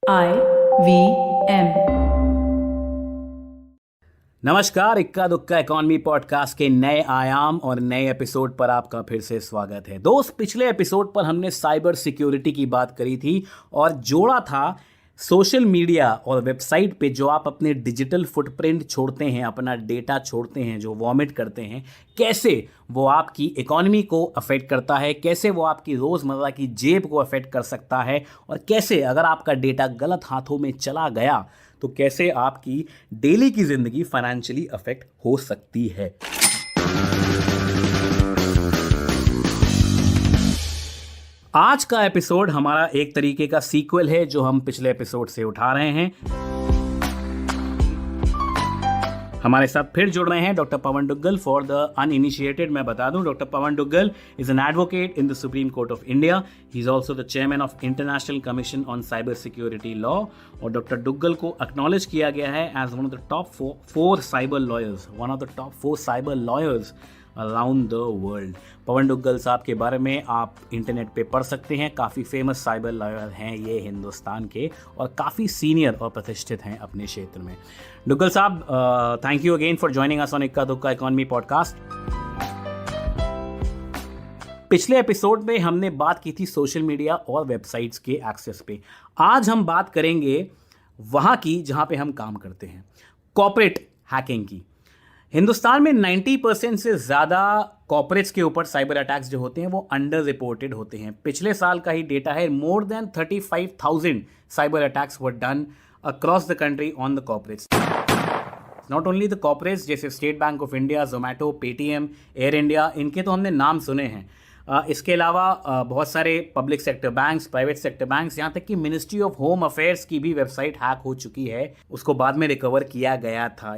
IVM। नमस्कार, इक्का दुक्का इकोनॉमी पॉडकास्ट के नए आयाम और नए एपिसोड पर आपका फिर से स्वागत है। दोस्त, पिछले एपिसोड पर हमने साइबर सिक्योरिटी की बात करी थी और जोड़ा था सोशल मीडिया और वेबसाइट पे जो आप अपने डिजिटल फुटप्रिंट छोड़ते हैं, अपना डेटा छोड़ते हैं, जो वॉमिट करते हैं, कैसे वो आपकी इकोनॉमी को अफेक्ट करता है, कैसे वो आपकी रोज़मर्रा की जेब को अफेक्ट कर सकता है और कैसे अगर आपका डेटा गलत हाथों में चला गया तो कैसे आपकी डेली की ज़िंदगी फाइनेंशियली अफेक्ट हो सकती है। आज का एपिसोड हमारा एक तरीके का सीक्वल है जो हम पिछले एपिसोड से उठा रहे हैं। हमारे साथ फिर जुड़ रहे हैं doctor Pavan Duggal. For the uninitiated मैं बता दूं, doctor Pavan Duggal is an advocate in the Supreme Court of India. He is also the chairman of International Commission on Cyber Security Law. और डॉक्टर डुग्गल को एक्नॉलेज किया गया है as one of the top four cyber lawyers, one of the top 4 cyber lawyers around the world. Pavan Duggal साहब के बारे में आप इंटरनेट पे पढ़ सकते हैं। काफ़ी फेमस साइबर लॉयर हैं ये हिंदुस्तान के और काफ़ी सीनियर और प्रतिष्ठित हैं अपने क्षेत्र में। डुग्गल साहब, thank you again for joining us on इक्का दुक्का इकोनॉमी पॉडकास्ट। पिछले एपिसोड में हमने बात की थी सोशल मीडिया और वेबसाइट्स के एक्सेस पे। आज हम बात करेंगे वहाँ की जहाँ पे हम काम करते हैं, कॉर्पोरेट हैकिंग की। हिंदुस्तान में 90% से ज़्यादा कॉर्पोरेट्स के ऊपर साइबर अटैक्स जो होते हैं वो अंडर रिपोर्टेड होते हैं। पिछले साल का ही डेटा है, more than 35,000 cyber attacks were done across the country on the corporates. Not only the corporates, जैसे State Bank of India, Zomato, Paytm, Air India, इनके तो हमने नाम सुने हैं। इसके अलावा बहुत सारे public sector banks, private sector banks, यहाँ तक कि मिनिस्ट्री ऑफ होम अफेयर्स की भी वेबसाइट हैक हो चुकी है, उसको बाद में रिकवर किया गया था।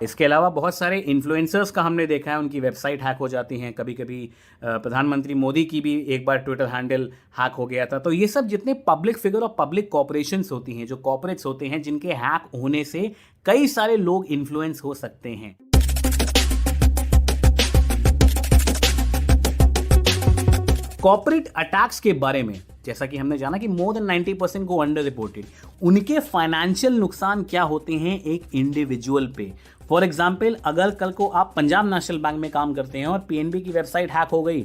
इसके अलावा बहुत सारे इन्फ्लुएंसर्स का हमने देखा है, उनकी वेबसाइट हैक हो जाती हैं। कभी कभी प्रधानमंत्री मोदी की भी एक बार ट्विटर हैंडल हैक हो गया था। तो ये सब जितने पब्लिक फिगर और पब्लिक कॉर्पोरेशंस होती हैं, जो कॉर्पोरेट्स होते हैं, जिनके हैक होने से कई सारे लोग इन्फ्लुएंस हो सकते हैं। कॉर्पोरेट अटैक्स के बारे में जैसा कि हमने जाना कि मोर देन 90% को अंडर रिपोर्टेड, उनके फाइनेंशियल नुकसान क्या होते हैं एक इंडिविजुअल पे। फॉर एग्जाम्पल, अगर कल को आप पंजाब नेशनल बैंक में काम करते हैं और पीएनबी की वेबसाइट हैक हो गई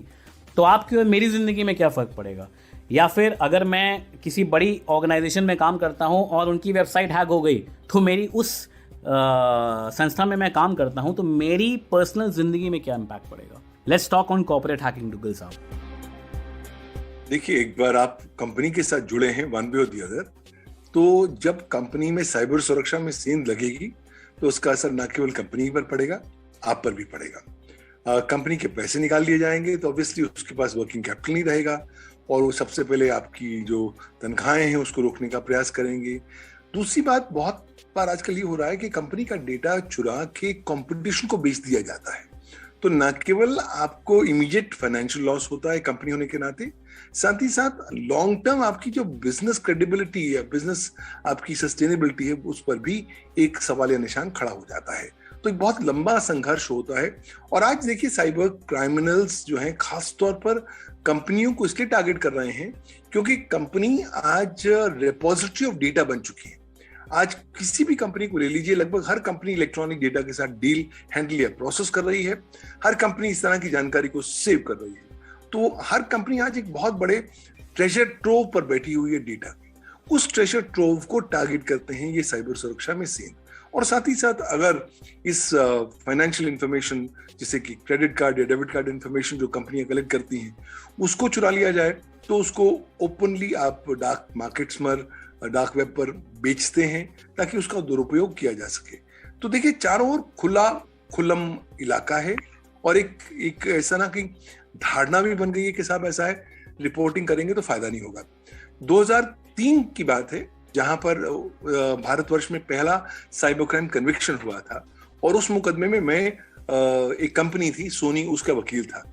तो आपकी और मेरी ज़िंदगी में क्या फ़र्क पड़ेगा। या फिर अगर मैं किसी बड़ी ऑर्गेनाइजेशन में काम करता हूं और उनकी वेबसाइट हैक हो गई तो मेरी उस संस्था में मैं काम करता हूं तो मेरी पर्सनल ज़िंदगी में क्या इम्पैक्ट पड़ेगा। Let's talk on corporate hacking, Duggal साहब। देखिए, एक बार आप कंपनी के साथ जुड़े हैं वन वे और दी अदर, तो जब कंपनी में साइबर सुरक्षा में सेंध लगेगी तो उसका असर न केवल कंपनी पर पड़ेगा, आप पर भी पड़ेगा। कंपनी के पैसे निकाल लिए जाएंगे तो ऑब्वियसली उसके पास वर्किंग कैपिटल नहीं रहेगा और वो सबसे पहले आपकी जो तनख्वाहें हैं उसको रोकने का प्रयास करेंगे। दूसरी बात, बहुत बार आजकल ये हो रहा है कि कंपनी का डेटा चुरा के कंपटीशन को बेच दिया जाता है। तो न केवल आपको इमीडिएट फाइनेंशियल लॉस होता है कंपनी होने के नाते, साथ ही साथ लॉन्ग टर्म आपकी जो बिजनेस क्रेडिबिलिटी या बिजनेस आपकी सस्टेनेबिलिटी है उस पर भी एक सवालिया निशान खड़ा हो जाता है। तो एक बहुत लंबा संघर्ष होता है। और आज देखिए, साइबर क्रिमिनल्स जो हैं खास तौर पर कंपनियों को इसलिए टारगेट कर रहे हैं क्योंकि कंपनी आज रिपोजिटरी ऑफ डेटा बन चुकी है। आज किसी भी कंपनी को ले लीजिए, लगभग हर कंपनी इलेक्ट्रॉनिक डेटा के साथ डील, हैंडल या प्रोसेस कर रही है। हर कंपनी इस तरह की जानकारी को सेव कर रही है। तो हर कंपनी आज एक बहुत बड़े ट्रेजर ट्रोव पर बैठी हुई है डेटा की। उस ट्रेजर ट्रोव को टारगेट करते हैं ये साइबर सुरक्षा में सेंध। और साथ ही साथ अगर इस फाइनेंशियल इंफॉर्मेशन जैसे कि क्रेडिट कार्ड या डेबिट कार्ड इंफॉर्मेशन जो कंपनियां कलेक्ट करती हैं उसको चुरा लिया जाए तो उसको ओपनली आप डार्क मार्केट्स पर, डार्क वेब पर बेचते हैं ताकि उसका दुरुपयोग किया जा सके। तो देखिए, चारों ओर खुल्लम इलाका है और एक ऐसा ना कि धारणा भी बन गई है कि साहब ऐसा है, रिपोर्टिंग करेंगे तो फायदा नहीं होगा। 2003 की बात है जहां पर भारतवर्ष में पहला साइबर क्राइम कन्विक्शन हुआ था और उस मुकदमे में मैं एक कंपनी थी सोनी, उसका वकील था।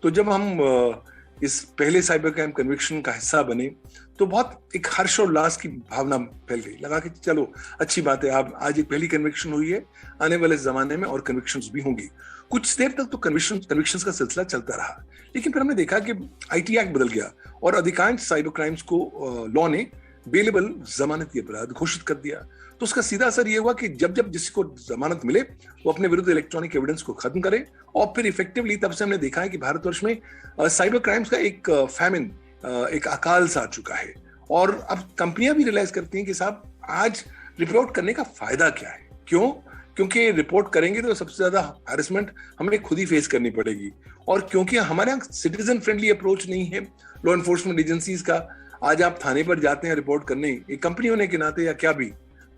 तो जब हम इस पहले साइबर क्राइम कन्विक्शन का हिस्सा बने तो बहुत एक हर्ष और उल्लास की भावना फैल गई। लगा कि चलो अच्छी बात है, आप आज एक पहली कन्विक्शन हुई है, आने वाले जमाने में और कन्विक्शंस भी होंगी। कुछ देर तक तो कन्विक्शंस का सिलसिला चलता रहा, लेकिन फिर हमने देखा कि आईटी एक्ट बदल गया और अधिकांश साइबर क्राइम्स को लॉ ने बेलेबल जमानती अपराध घोषित कर दिया। तो उसका सीधा असर यह हुआ कि जब जब जिसको जमानत मिले वो अपने विरुद्ध इलेक्ट्रॉनिक एविडेंस को खत्म करे, और फिर इफेक्टिवली तब से हमने देखा है कि भारतवर्ष में साइबर क्राइम्स का एक फैमिन, एक अकाल सा आ चुका है। और अब कंपनियां भी रियलाइज करती हैं कि साहब आज रिपोर्ट करने का फायदा क्या है। क्यों? क्योंकि रिपोर्ट करेंगे तो सबसे ज्यादा हैरेसमेंट हमें खुद ही फेस करनी पड़ेगी, और क्योंकि हमारे यहाँ सिटीजन फ्रेंडली अप्रोच नहीं है लॉ एनफोर्समेंट एजेंसीज का। आज आप थाने पर जाते हैं रिपोर्ट करने, एक कंपनी होने के नाते या क्या भी,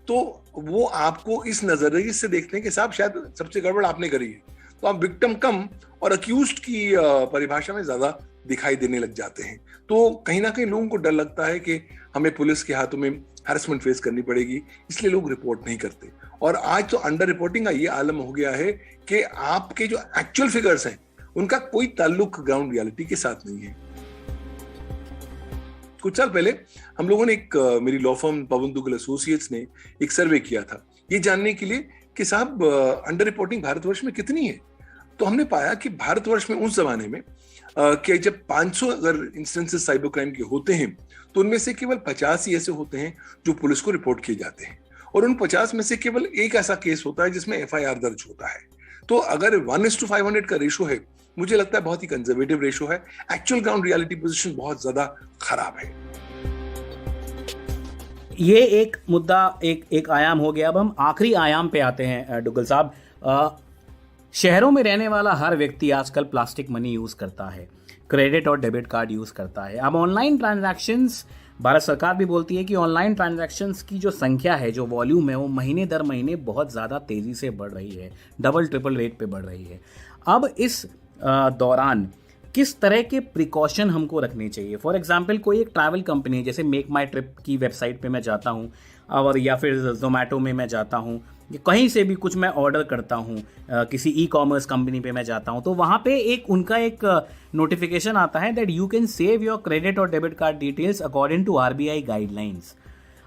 तो वो आपको इस नजरिए से देखते हैं कि साहब शायद सबसे गड़बड़ आपने करी है, तो आप विक्टिम कम और अक्यूज्ड की परिभाषा में ज्यादा दिखाई देने लग जाते हैं। तो कहीं ना कहीं लोगों को डर लगता है कि हमें पुलिस के हाथों में हैरेसमेंट फेस करनी पड़ेगी, इसलिए लोग रिपोर्ट नहीं करते। और आज तो अंडर रिपोर्टिंग का ये आलम हो गया है कि आपके जो एक्चुअल फिगर्स हैं उनका कोई ताल्लुक ग्राउंड रियलिटी के साथ नहीं है। कुछ साल पहले हम लोगों ने मेरी लॉ फर्म पवन दुग्गल एसोसिएट्स ने एक सर्वे किया था ये जानने के लिए कि साहब अंडर रिपोर्टिंग भारतवर्ष में कितनी है। तो हमने पाया कि भारतवर्ष में उस जमाने में कि जब 500 अगर इंस्टेंसेस साइबर क्राइम के होते हैं तो उनमें से केवल 50 ही ऐसे होते हैं जो पुलिस को रिपोर्ट किए जाते हैं, और उन 50 में से केवल एक ऐसा केस होता है जिसमें एफआईआर दर्ज होता है। तो अगर 1:500 का रेशो है, मुझे लगता है बहुत ही कंजर्वेटिव रेशो है। एक्चुअल ग्राउंड रियलिटी पोजीशन बहुत ज्यादा खराब है। ये एक मुद्दा, एक आयाम हो गया। अब हम आखिरी आयाम पे आते हैं दुग्गल साहब। शहरों में रहने वाला हर व्यक्ति आजकल प्लास्टिक मनी यूज करता है, क्रेडिट और डेबिट कार्ड यूज करता है। अब ऑनलाइन ट्रांजैक्शंस, भारत सरकार भी बोलती है कि ऑनलाइन ट्रांजैक्शंस की जो संख्या है, जो वॉल्यूम है, वो महीने दर महीने बहुत ज़्यादा तेज़ी से बढ़ रही है, डबल ट्रिपल रेट पे बढ़ रही है। अब इस दौरान किस तरह के प्रिकॉशन हमको रखने चाहिए? फॉर एग्जांपल कोई एक ट्रैवल कंपनी जैसे मेक माई ट्रिप की वेबसाइट पे मैं जाता हूँ, और या फिर जोमेटो में मैं जाता हूँ, कहीं से भी कुछ मैं ऑर्डर करता हूँ, किसी ई कॉमर्स कंपनी पे मैं जाता हूँ, तो वहाँ पे उनका एक नोटिफिकेशन आता है that you can save your credit और debit card details according to RBI guidelines.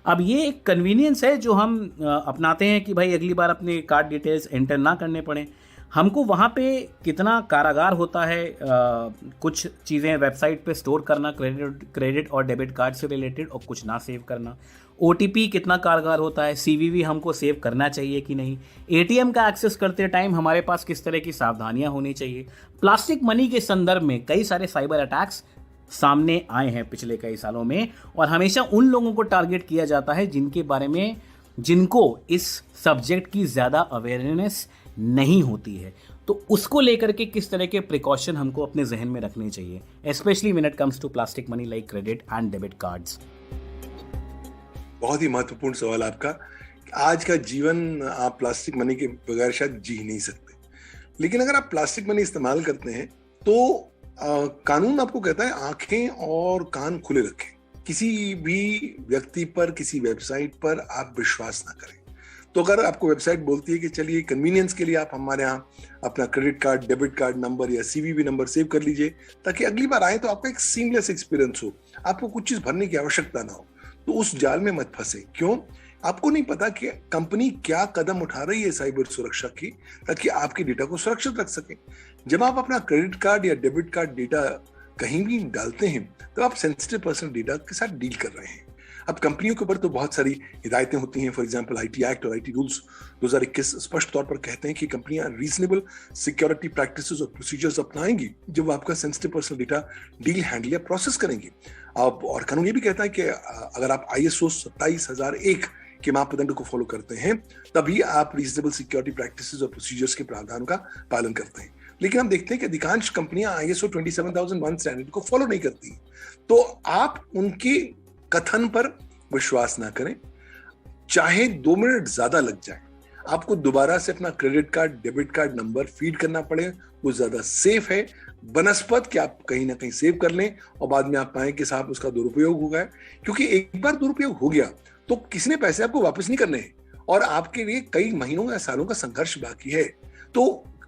अब ये एक कन्वीनियंस है जो हम अपनाते हैं कि भाई अगली बार अपने कार्ड डिटेल्स एंटर ना करने पड़े। हमको वहाँ पे कितना कारागार होता है कुछ चीज़ें वेबसाइट पे स्टोर करना क्रेडिट और डेबिट कार्ड से रिलेटेड, और कुछ ना सेव करना। ओटीपी कितना कारगर होता है, सीवीवी हमको सेव करना चाहिए कि नहीं, एटीएम का एक्सेस करते टाइम हमारे पास किस तरह की सावधानियां होनी चाहिए। प्लास्टिक मनी के संदर्भ में कई सारे साइबर अटैक्स सामने आए हैं पिछले कई सालों में, और हमेशा उन लोगों को टारगेट किया जाता है जिनको इस सब्जेक्ट की ज़्यादा अवेयरनेस नहीं होती है। तो उसको लेकर के किस तरह के प्रिकॉशन हमको अपने जहन में रखने चाहिए, specially when it comes to plastic money like credit and debit cards? बहुत ही महत्वपूर्ण सवाल आपका। आज का जीवन आप प्लास्टिक मनी के बगैर शायद जी नहीं सकते, लेकिन अगर आप प्लास्टिक मनी इस्तेमाल करते हैं तो कानून आपको कहता है आंखें और कान खुले रखें। किसी भी व्यक्ति पर, किसी वेबसाइट पर आप विश्वास ना करें। तो अगर आपको वेबसाइट बोलती है कि चलिए कन्वीनियंस के लिए आप हमारे यहाँ अपना credit card, debit card number या सीवीवी नंबर सेव कर लीजिए ताकि अगली बार आए तो आपका एक सीमलेस एक्सपीरियंस हो, आपको कुछ चीज भरने की आवश्यकता ना हो, तो उस जाल में मत फंसे। क्यों? आपको नहीं पता कि कंपनी क्या कदम उठा रही है साइबर सुरक्षा की ताकि आपके डेटा को सुरक्षित रख सके। जब आप अपना क्रेडिट कार्ड या डेबिट कार्ड डेटा कहीं भी डालते हैं तो आप सेंसिटिव पर्सनल डेटा के साथ डील कर रहे हैं। अब कंपनियों के ऊपर तो बहुत सारी हिदायतें होती हैं। फॉर एग्जांपल आईटी एक्ट और आईटी रूल्स 2021 स्पष्ट तौर पर कहते हैं कि कंपनियां रीजनेबल सिक्योरिटी प्रैक्टिसेस और प्रोसीजर्स अपनाएंगी जब वो आपका sensitive personal data deal, handle या प्रोसेस करेंगी। अब और कानून ये भी कहता है कि अगर आप ISO 27001 के मापदंड को फॉलो करते हैं तभी आप रीजनेबल सिक्योरिटी प्रैक्टिसेस और प्रोसीजर्स के प्रावधान का पालन करते हैं। लेकिन हम देखते हैं कि अधिकांश कंपनियां ISO 27001 स्टैंडर्ड को फॉलो नहीं करती। तो आप उनकी कथन पर विश्वास ना करें, चाहे 2 मिनट ज्यादा लग जाए, आपको दोबारा से अपना credit card, debit card number feed करना पड़े, वो ज्यादा सेफ है बनस्पत कि आप कहीं ना कहीं सेव कर लें और बाद में आप पाएं कि साहब उसका दुरुपयोग हो गया। क्योंकि एक बार दुरुपयोग हो गया तो किसी ने पैसे आपको वापस नहीं करने हैं और आपके लिए कई महीनों या सालों का संघर्ष बाकी है। तो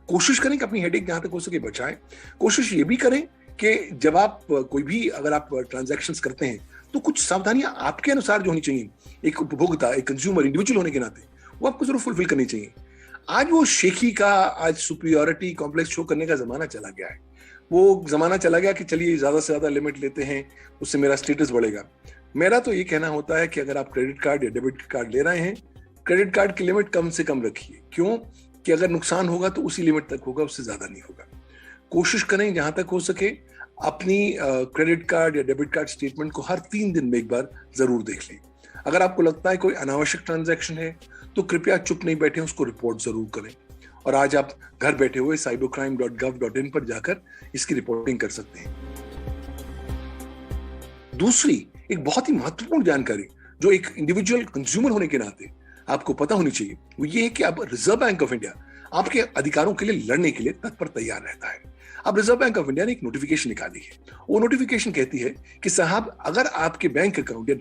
कोशिश करें कि अपनी हेडेक जहां तक हो सके बचाएं। कोशिश ये भी करें कि जब आप कोई भी अगर आप ट्रांजैक्शंस करते हैं तो कुछ सावधानियां आपके अनुसार जो होनी चाहिए, एक उपभोक्ता, एक कंज्यूमर, इंडिविजुअल होने के नाते वो आपको जरूर फुलफिल करनी चाहिए। आज वो शेखी का, आज सुपीरियरिटी कॉम्प्लेक्स शो करने का जमाना चला गया है। वो जमाना चला गया कि चलिए ज्यादा से ज्यादा लिमिट लेते हैं उससे मेरा स्टेटस बढ़ेगा। मेरा तो ये कहना होता है कि अगर आप क्रेडिट कार्ड या डेबिट कार्ड ले रहे हैं, क्रेडिट कार्ड की लिमिट कम से कम रखिए। क्यों? कि अगर नुकसान होगा तो उसी लिमिट तक होगा, उससे ज्यादा नहीं होगा। कोशिश करें जहां तक हो सके अपनी क्रेडिट कार्ड या डेबिट कार्ड स्टेटमेंट को हर 3 दिन में एक बार जरूर देख लें। अगर आपको लगता है कोई अनावश्यक ट्रांजैक्शन है तो कृपया चुप नहीं बैठे, उसको रिपोर्ट जरूर करें। और आज आप घर बैठे हुए cybercrime.gov.in पर जाकर इसकी रिपोर्टिंग कर सकते हैं। दूसरी एक बहुत ही महत्वपूर्ण जानकारी जो एक इंडिविजुअल कंज्यूमर होने के नाते आपको पता होनी चाहिए, वो ये है कि अब रिजर्व बैंक ऑफ इंडिया आपके अधिकारों के लिए लड़ने के लिए तत्पर तैयार रहता है। अब रिजर्व बैंक ऑफ इंडिया ने एक नोटिफिकेशन निकाली है। वो नोटिफिकेशन कहती है कि साहब, अगर आपके बैंक अकाउंट या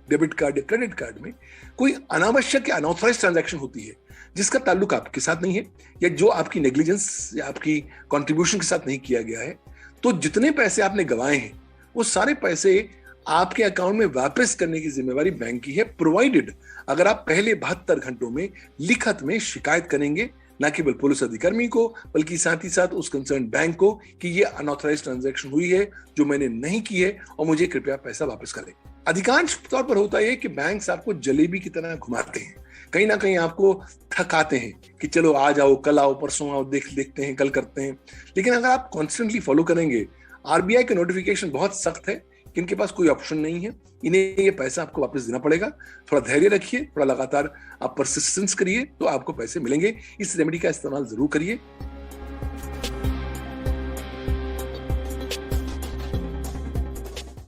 डेबिट कार्ड या क्रेडिट कार्ड में कोई अनावश्यक या अनऑथराइज्ड ट्रांजैक्शन होती है जिसका ताल्लुक आपके साथ नहीं है या जो आपकी नेग्लिजेंस या आपकी कंट्रीब्यूशन के साथ नहीं किया गया है, तो जितने पैसे आपने गंवाए हैं वो सारे पैसे आपके अकाउंट में वापस करने की जिम्मेवारी बैंक की है, प्रोवाइडेड अगर आप पहले 72 घंटों में लिखत में शिकायत करेंगे, ना केवल पुलिस अधिकारी को बल्कि साथ ही साथ उस कंसर्न बैंक को कि ये अनऑथराइज्ड ट्रांजैक्शन हुई है जो मैंने नहीं की है और मुझे कृपया पैसा वापस करें। अधिकांश तौर पर होता है कि बैंक्स आपको जलेबी की तरह घुमाते हैं, कहीं ना कहीं आपको थकाते हैं कि चलो आ जाओ, कल आओ, परसों आओ, देखते हैं, कल करते हैं। लेकिन अगर आप कॉन्स्टेंटली फॉलो करेंगे, आरबीआई का नोटिफिकेशन बहुत सख्त है कि इनके पास कोई ऑप्शन नहीं है, इन्हें ये पैसा आपको वापस देना पड़ेगा। थोड़ा धैर्य रखिए, थोड़ा लगातार आप परसिस्टेंस करिए तो आपको पैसे मिलेंगे। इस रेमेडी का इस्तेमाल जरूर करिए।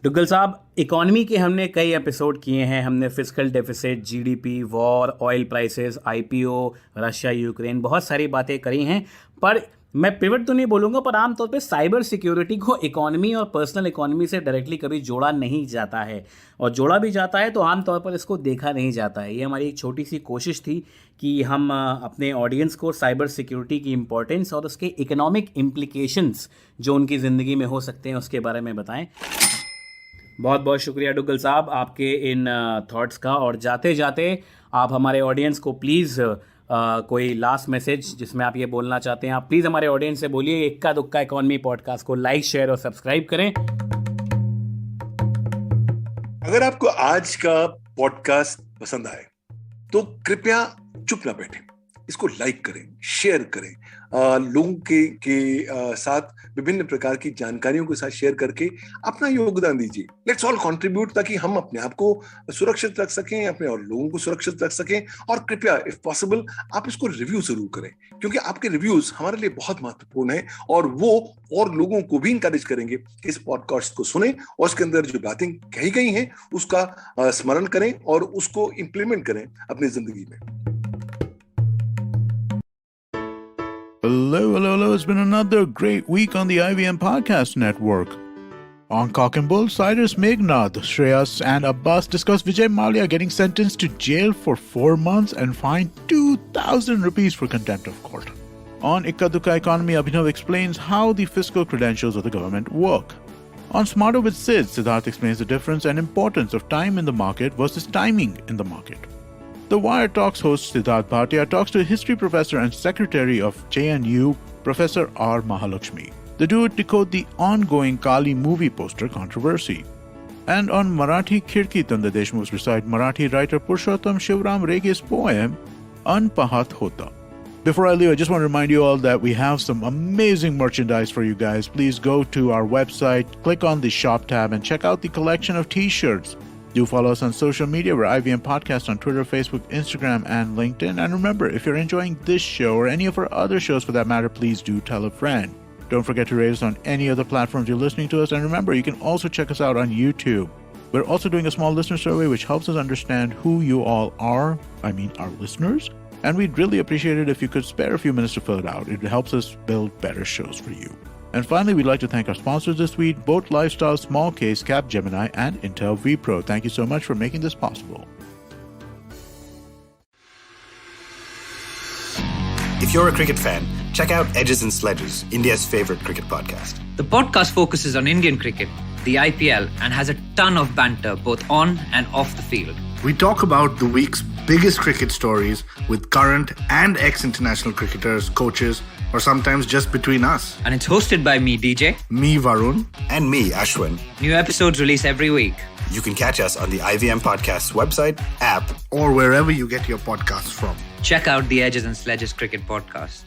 डुग्गल साहब, इकोनॉमी के हमने कई एपिसोड किए हैं। हमने fiscal deficit, GDP, war, oil prices, IPO, Russia Ukraine, बहुत सारी बातें करी हैं। पर मैं पिवट तो नहीं बोलूँगा, पर आमतौर पे साइबर सिक्योरिटी को इकोनॉमी और पर्सनल इकोनॉमी से डायरेक्टली कभी जोड़ा नहीं जाता है, और जोड़ा भी जाता है तो आमतौर पर इसको देखा नहीं जाता है। ये हमारी एक छोटी सी कोशिश थी कि हम अपने ऑडियंस को साइबर सिक्योरिटी की इम्पोर्टेंस और उसके इकोनॉमिक इम्प्लीकेशंस जो उनकी ज़िंदगी में हो सकते हैं उसके बारे में बताएं। बहुत बहुत शुक्रिया डुग्गल साहब आपके इन थॉट्स का। और जाते जाते आप हमारे ऑडियंस को प्लीज़ कोई लास्ट मैसेज जिसमें आप ये बोलना चाहते हैं, आप प्लीज़ हमारे ऑडियंस से बोलिए। इक्का दुक्का इकोनॉमी पॉडकास्ट को लाइक, शेयर और सब्सक्राइब करें। अगर आपको आज का पॉडकास्ट पसंद आए तो कृपया चुप ना बैठें, इसको लाइक करें, शेयर करें, लोगों के साथ विभिन्न प्रकार की जानकारियों के साथ शेयर करके अपना योगदान दीजिए। लेट्स ऑल कंट्रीब्यूट, ताकि हम अपने आप को सुरक्षित रख सकें, अपने और लोगों को सुरक्षित रख सकें। और कृपया इफ पॉसिबल आप इसको रिव्यू जरूर करें, क्योंकि आपके रिव्यूज हमारे लिए बहुत महत्वपूर्ण है और वो और लोगों को भी इंकरेज करेंगे कि इस पॉडकास्ट को सुने और उसके अंदर जो बातें कही गई हैं उसका स्मरण करें और उसको इंप्लीमेंट करें अपनी जिंदगी में। Hello. It's been another great week on the IVM Podcast Network. On Cock and Bull, Cyrus Meghnad, Shreyas and Abbas discuss Vijay Mallya getting sentenced to jail for 4 months and fined 2,000 rupees for contempt of court. On Ikka Dukka Economy, Abhinav explains how the fiscal credentials of the government work. On Smarter with Sid, Siddharth explains the difference and importance of time in the market versus timing in the market. The Wire Talks host Siddharth Bhatia talks to history professor and secretary of JNU, Professor R. Mahalakshmi. The duo decode the ongoing Kali movie poster controversy. And on Marathi Kirkitan, the Deshmukhs recite Marathi writer Purushottam Shivram Rege's poem, Anpahat Hota. Before I leave, I just want to remind you all that we have some amazing merchandise for you guys. Please go to our website, click on the shop tab, and check out the collection of t-shirts. Do follow us on social media. We're IVM Podcast on Twitter, Facebook, Instagram, and LinkedIn. And remember, if you're enjoying this show or any of our other shows for that matter, please do tell a friend. Don't forget to rate us on any other platforms you're listening to us. And remember, you can also check us out on YouTube. We're also doing a small listener survey which helps us understand who you all are, our listeners. And we'd really appreciate it if you could spare a few minutes to fill it out. It helps us build better shows for you. And finally, we'd like to thank our sponsors this week, Boat Lifestyle, Small Case, Capgemini, and Intel vPro. Thank you so much for making this possible. If you're a cricket fan, check out Edges and Sledges, India's favorite cricket podcast. The podcast focuses on Indian cricket, the IPL, and has a ton of banter both on and off the field. We talk about the week's biggest cricket stories with current and ex-international cricketers, coaches, or sometimes just between us. And it's hosted by me, DJ. Me, Varun. And me, Ashwin. New episodes release every week. You can catch us on the IVM Podcast's website, app, Or wherever you get your podcasts from. Check out the Edges and Sledges Cricket Podcast.